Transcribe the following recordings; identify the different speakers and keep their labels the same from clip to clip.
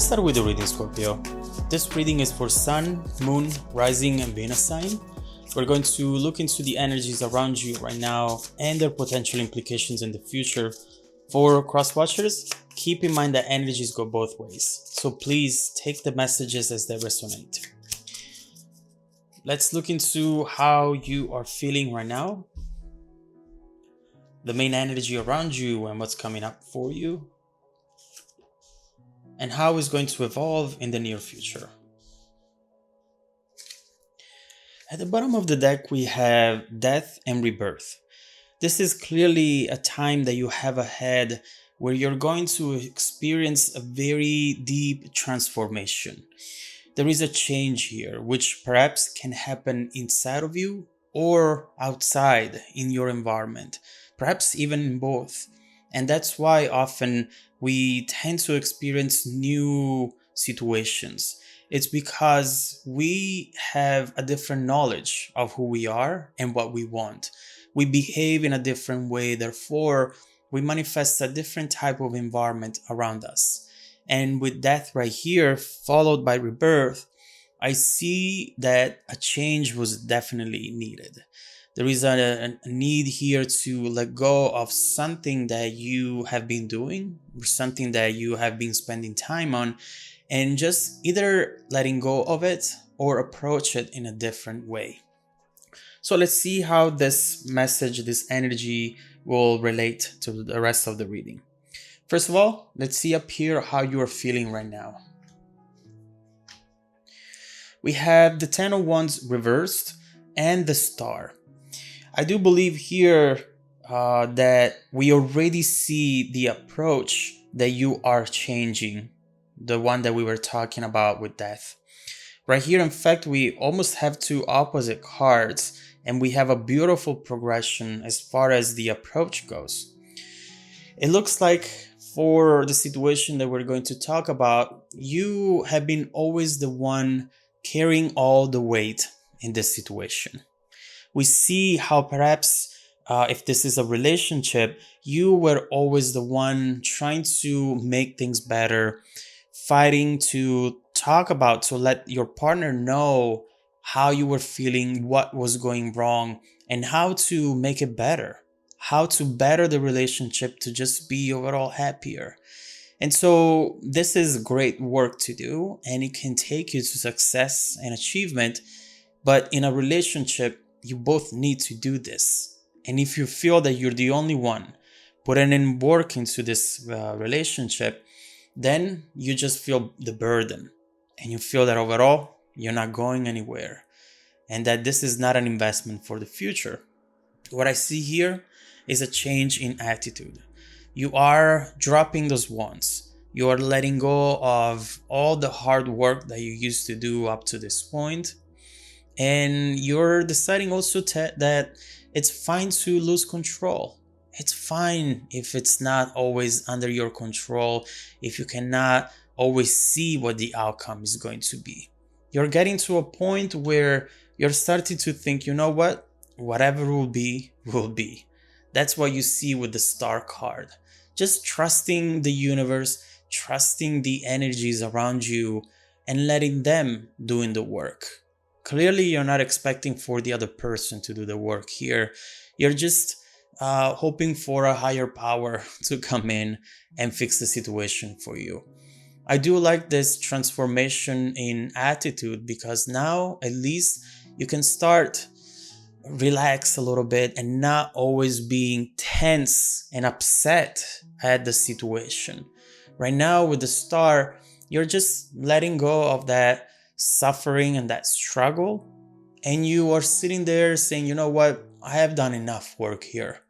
Speaker 1: Let's start with the reading, Scorpio. This reading is for Sun, Moon, Rising, and Venus sign. We're going to look into the energies around you right now and their potential implications in the future. For cross watchers, keep in mind that energies go both ways, so please take the messages as they resonate. Let's look into how you are feeling right now, the main energy around you and what's coming up for you, and how it's going to evolve in the near future. At the bottom of the deck, we have Death and Rebirth. This is clearly a time that you have ahead where you're going to experience a very deep transformation. There is a change here, which perhaps can happen inside of you or outside in your environment, perhaps even in both. And that's why often we tend to experience new situations. It's because we have a different knowledge of who we are and what we want. We behave in a different way, therefore we manifest a different type of environment around us. And with death right here, followed by rebirth, I see that a change was definitely needed. There is a need here to let go of something that you have been doing, or something that you have been spending time on, and just either letting go of it or approach it in a different way. So let's see how this message, this energy will relate to the rest of the reading. First of all, let's see up here how you are feeling right now. We have the Ten of Wands reversed and the Star. I do believe here that we already see the approach that you are changing, the one that we were talking about with death. Right here, in fact, we almost have two opposite cards, and we have a beautiful progression as far as the approach goes. It looks like for the situation that we're going to talk about, you have been always the one carrying all the weight in this situation. We see how perhaps if this is a relationship, you were always the one trying to make things better, fighting to talk about, to let your partner know how you were feeling, what was going wrong, and how to make it better, how to better the relationship to just be overall happier. And so this is great work to do, and it can take you to success and achievement. But in a relationship, you both need to do this. And if you feel that you're the only one putting in work into this relationship, then you just feel the burden, and you feel that overall you're not going anywhere, and that this is not an investment for the future. What I see here is a change in attitude. You are dropping those wands. You are letting go of all the hard work that you used to do up to this point. And you're deciding also that it's fine to lose control. It's fine if it's not always under your control, if you cannot always see what the outcome is going to be. You're getting to a point where you're starting to think, you know what? Whatever will be, will be. That's what you see with the Star card. Just trusting the universe, trusting the energies around you, and letting them doing the work. Clearly, you're not expecting for the other person to do the work here. You're just hoping for a higher power to come in and fix the situation for you. I do like this transformation in attitude, because now at least you can start relax a little bit and not always being tense and upset at the situation. Right now with the Star, you're just letting go of that suffering and that struggle, and you are sitting there saying, you know what, I have done enough work here.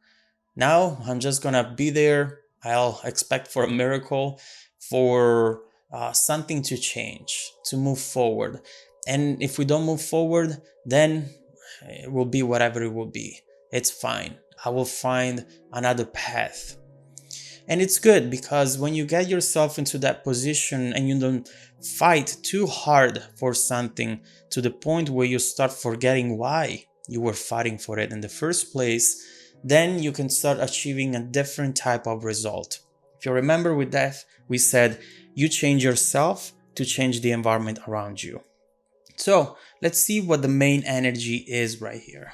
Speaker 1: Now I'm just gonna be there. I'll expect for a miracle, for something to change, to move forward. And if we don't move forward, then it will be whatever it will be. It's fine. I will find another path. And it's good, because when you get yourself into that position and you don't fight too hard for something to the point where you start forgetting why you were fighting for it in the first place, then you can start achieving a different type of result. If you remember with death, we said you change yourself to change the environment around you. So let's see what the main energy is right here.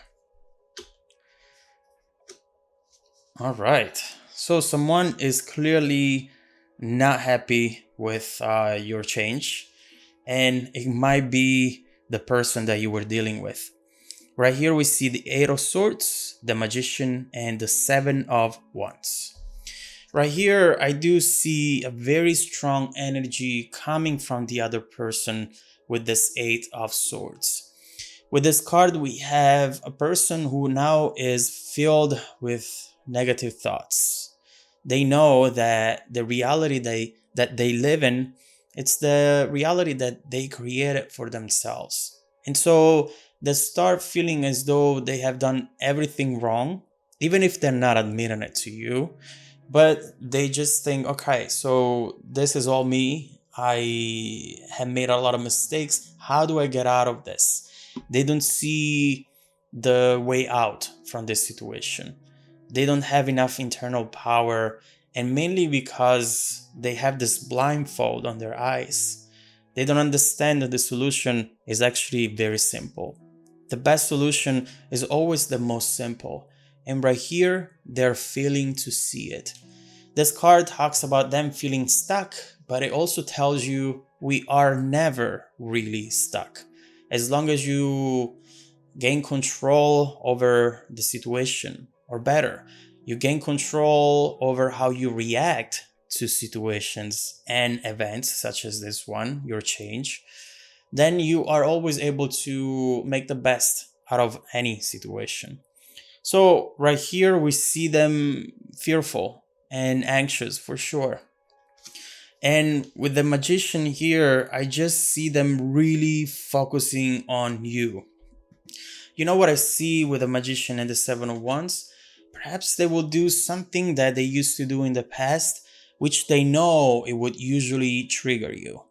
Speaker 1: All right. So someone is clearly not happy with your change, and it might be the person that you were dealing with. Right here we see the Eight of Swords, the Magician, and the Seven of Wands. Right here, I do see a very strong energy coming from the other person with this Eight of Swords. With this card, we have a person who now is filled with negative thoughts. They know that the reality that they live in, it's the reality that they created for themselves. And so they start feeling as though they have done everything wrong, even if they're not admitting it to you. But they just think, okay, so this is all me. I have made a lot of mistakes. How do I get out of this? They don't see the way out from this situation. They don't have enough internal power, and mainly because they have this blindfold on their eyes. They don't understand that the solution is actually very simple. The best solution is always the most simple. And right here, they're failing to see it. This card talks about them feeling stuck, but it also tells you we are never really stuck. As long as you gain control over the situation, or better, you gain control over how you react to situations and events such as this one, your change, then you are always able to make the best out of any situation. So right here we see them fearful and anxious for sure. And with the Magician here, I just see them really focusing on you. You know what I see with the Magician and the Seven of Wands? Perhaps they will do something that they used to do in the past, which they know it would usually trigger you.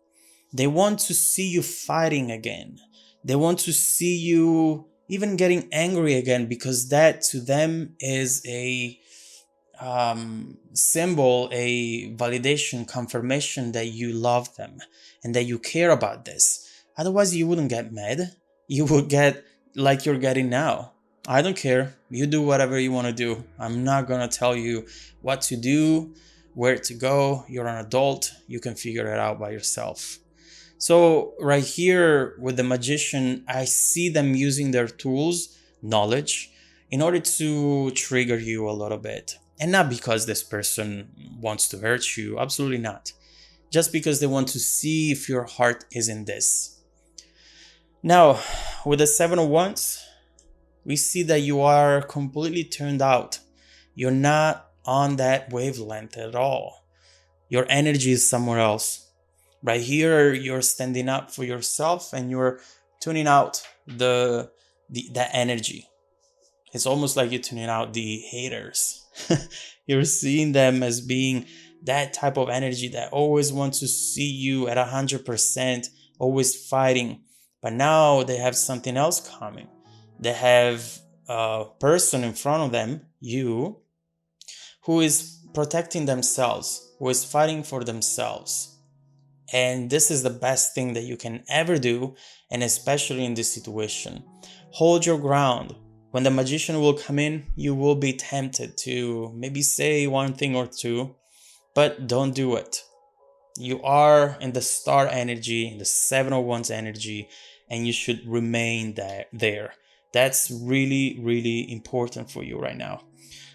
Speaker 1: They want to see you fighting again. They want to see you even getting angry again, because that to them is a symbol, a validation, confirmation that you love them and that you care about this. Otherwise, you wouldn't get mad. You would get like you're getting now. I don't care. You do whatever you want to do. I'm not going to tell you what to do, where to go. You're an adult. You can figure it out by yourself. So right here with the Magician, I see them using their tools, knowledge, in order to trigger you a little bit. And not because this person wants to hurt you, absolutely not. Just because they want to see if your heart is in this. Now, with the Seven of Wands, we see that you are completely turned out. You're not on that wavelength at all. Your energy is somewhere else. Right here, you're standing up for yourself and you're tuning out that energy. It's almost like you're tuning out the haters. You're seeing them as being that type of energy that always wants to see you at 100%, always fighting. But now they have something else coming. They have a person in front of them, you, who is protecting themselves, who is fighting for themselves. And this is the best thing that you can ever do, and especially in this situation. Hold your ground. When the Magician will come in, you will be tempted to maybe say one thing or two, but don't do it. You are in the star energy, in the Seven of Wands energy, and you should remain there. That's really, really important for you right now.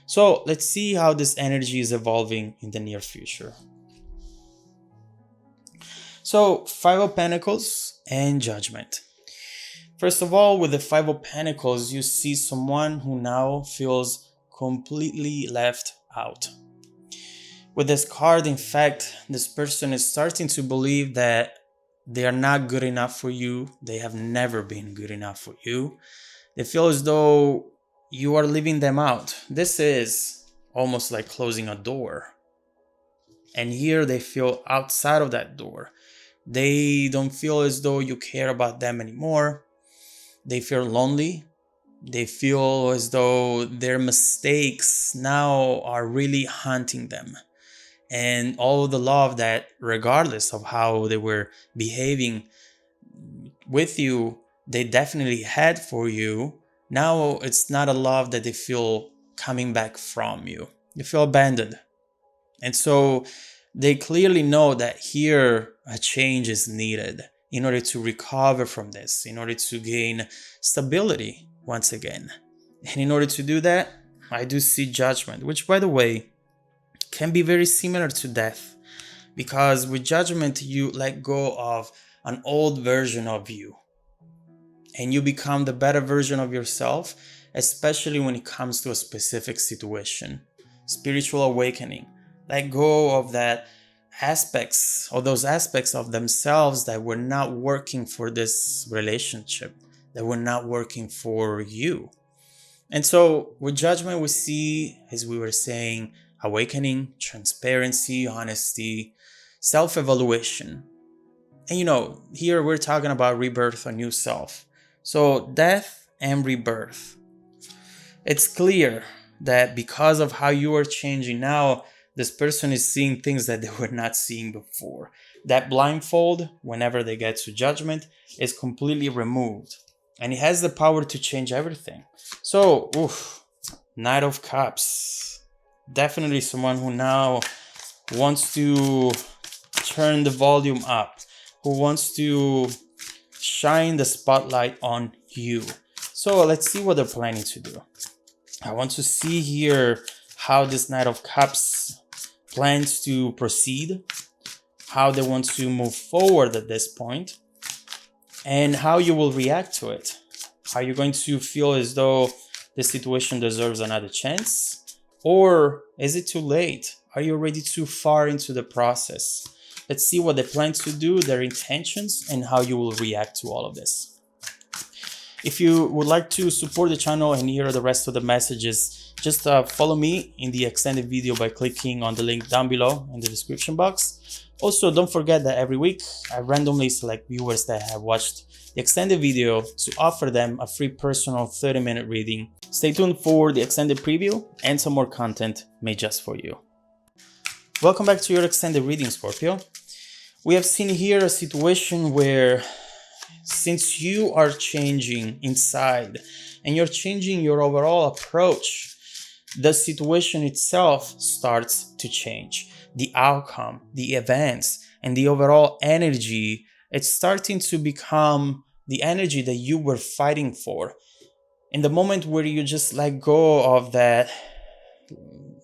Speaker 1: So let's see how this energy is evolving in the near future. So, Five of Pentacles and Judgment. First of all, with the Five of Pentacles, you see someone who now feels completely left out. With this card, in fact, this person is starting to believe that they are not good enough for you. They have never been good enough for you. They feel as though you are leaving them out. This is almost like closing a door. And here they feel outside of that door. They don't feel as though you care about them anymore. They feel lonely. They feel as though their mistakes now are really haunting them. and all the love that, regardless of how they were behaving with you, they definitely had for you. Now it's not a love that they feel coming back from you. You feel abandoned. And so they clearly know that here a change is needed in order to recover from this, in order to gain stability once again. And in order to do that, I do see judgment, which, by the way, can be very similar to death. Because with judgment, you let go of an old version of you and you become the better version of yourself, especially when it comes to a specific situation. Spiritual awakening. Let go of those aspects of themselves that were not working for this relationship, that were not working for you. And so with judgment, we see, as we were saying, awakening, transparency, honesty, self-evaluation. And here we're talking about rebirth, a new self. So death and rebirth. It's clear that because of how you are changing now, this person is seeing things that they were not seeing before. That blindfold, whenever they get to judgment, is completely removed. And it has the power to change everything. So, Knight of Cups. Definitely someone who now wants to turn the volume up, who wants to shine the spotlight on you. So let's see what they're planning to do. I want to see here how this Knight of Cups plans to proceed, how they want to move forward at this point, and how you will react to it. Are you going to feel as though the situation deserves another chance? Or is it too late? Are you already too far into the process? Let's see what they plan to do, their intentions, and how you will react to all of this. If you would like to support the channel and hear the rest of the messages, just follow me in the extended video by clicking on the link down below in the description box. Also, don't forget that every week I randomly select viewers that have watched the extended video to offer them a free personal 30-minute reading. Stay tuned for the extended preview and some more content made just for you. Welcome back to your extended reading, Scorpio. We have seen here a situation where, since you are changing inside and you're changing your overall approach, the situation itself starts to change. The outcome, the events, and the overall energy, it's starting to become the energy that you were fighting for. In the moment where you just let go of that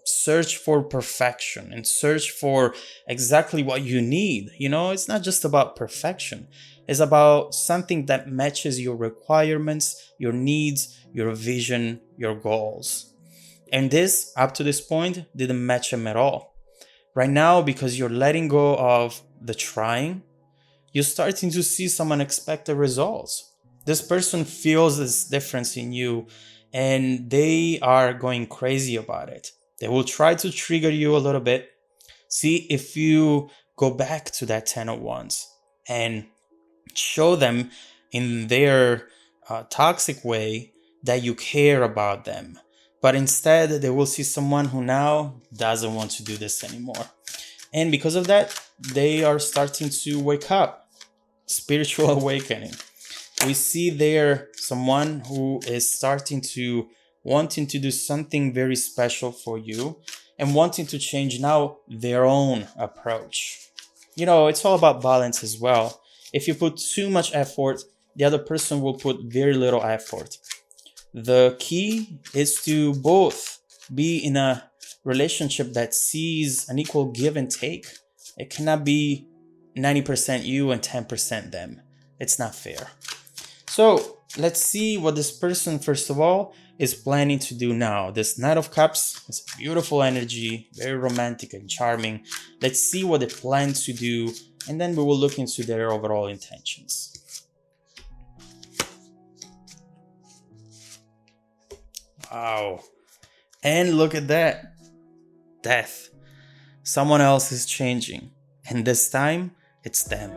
Speaker 1: search for perfection and search for exactly what you need. It's not just about perfection. It's about something that matches your requirements, your needs, your vision, your goals. And this, up to this point, didn't match them at all. Right now, because you're letting go of the trying, you're starting to see some unexpected results. This person feels this difference in you and they are going crazy about it. They will try to trigger you a little bit. See if you go back to that 10 of Wands and show them in their toxic way that you care about them. But instead, they will see someone who now doesn't want to do this anymore. And because of that, they are starting to wake up. Spiritual awakening. We see there someone who is starting to wanting to do something very special for you and wanting to change now their own approach. It's all about balance as well. If you put too much effort, the other person will put very little effort. The key is to both be in a relationship that sees an equal give and take. It cannot be 90% you and 10% them. It's not fair. So let's see what this person, first of all, is planning to do now. This Knight of Cups is a beautiful energy, very romantic and charming. Let's see what they plan to do, and then we will look into their overall intentions. Wow. And look at that. Death. Someone else is changing. And this time, it's them.